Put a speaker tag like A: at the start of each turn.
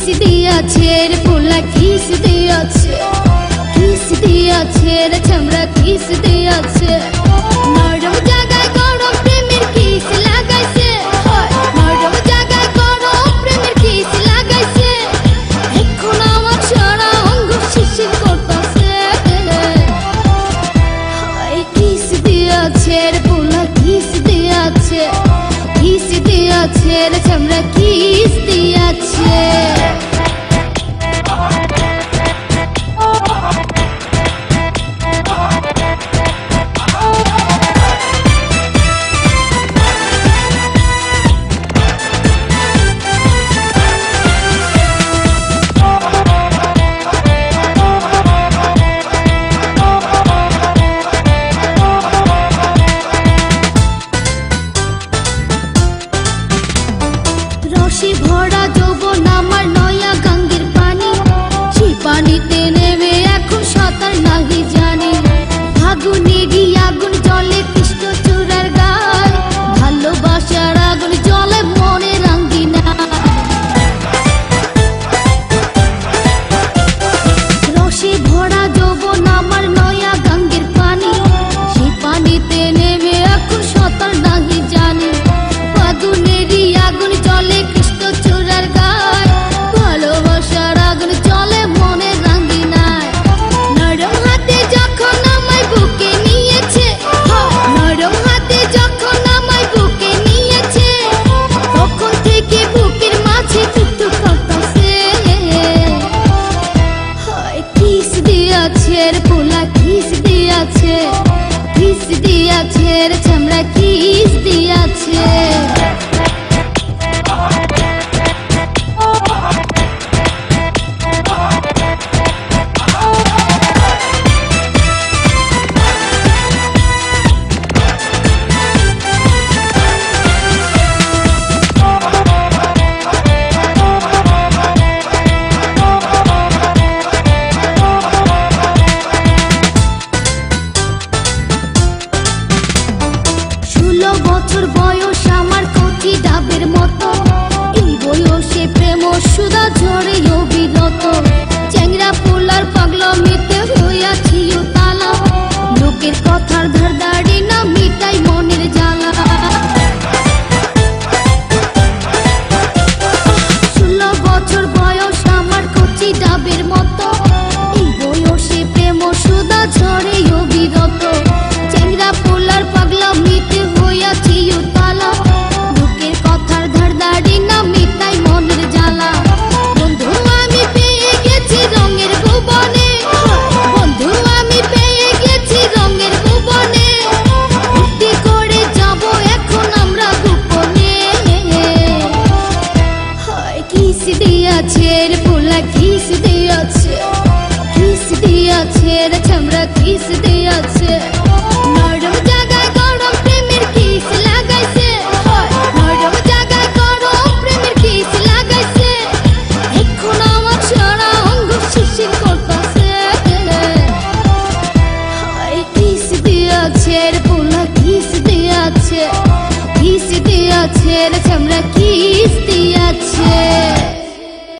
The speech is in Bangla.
A: দিয়াছে রে পোলা কিস দিয়াছে, কিস দিয়াছে রে চামড়া কিস দিয়াছে। নরম জায়গায় গরম প্রেমের কিস লাগাইছে, নরম জায়গায় গরম প্রেমের কিস লাগাইছে। এখন আমার সারা অঙ্গ শিশির করতেছে। কিস দিয়াছে রে পোলা কিস দিয়াছে, কিস দিয়াছে রে চামড়া কিস দিয়াছে। রসে ভরা যৌবন আমার নয়া গাঙ্গের পানি, সেই পানিতে নেমে এখন সাঁতার নাহি জানি। ফাগুনেরই আগুন জলে কৃষ্ণ চূড়ার গায়, ভালোবাসার আগুন জলে মনে রাঙ্গিনা। রসে ভরা যৌবন আমার নয়া গাঙ্গের পানি, সেই পানিতে নেমে এখন সাঁতার নাহি জানি। ফাগুনেরই আগুন জলে কৃষ্ণ চূড়ার গায়, ভালোবাসার আগুন জলে মনে রাঙ্গিনায়। নরম হাতে যখন আমায় বুকে নিয়েছে, নরম হাতে যখন আমায় বুকে নিয়েছে, তখন থেকে বুকের মাঝে টুকটুক করতেছে। কিস দিয়াছে রে পোলা কিস দিয়াছে, কিস দিয়াছে রে চামড়া কিস দিয়াছে। বছর বয়স আমার কচি ডাবের মতো, এই বয়সে প্রেম সুধা ঝরে অবিরত। চ্যাংরা পোলার পাগলামিতে হইয়াছি উতালা, লোকের কথার ধারদাড়ি না মিটাই মনের জ্বালা। 16 বছর বয়স আমার কচি ডাবের মতো, এই বয়সে প্রেম সুধা ঝরে অবিরত। চ্যাংরা পোলার পাগলামিতে হইয়াছি উতালা, লোকের কথার ধারদাড়ি না মিটাই মনের জ্বালা। বন্ধু আমি পেয়ে গেছি রঙের ভুবনে, বন্ধু আমি পেয়ে গেছি রঙের ভুবনে। ফুর্তি করে যাব এখন আমরা গোপনে। কিস দিয়াছে রে পোলা কিস দিয়াছে, কিস দিয়াছে রে চামড়া কিস দিয়াছে। নরম জায়গায় গরম প্রেমের কিস লাগাইছে, নরম জায়গায় গরম প্রেমের কিস লাগাইছে। এখন আমার সারা অঙ্গ শিশির করতেছে। কিস দিয়াছে রে পোলা কিস দিয়াছে, কিস দিয়াছে রে চামড়া কিস দিয়াছে।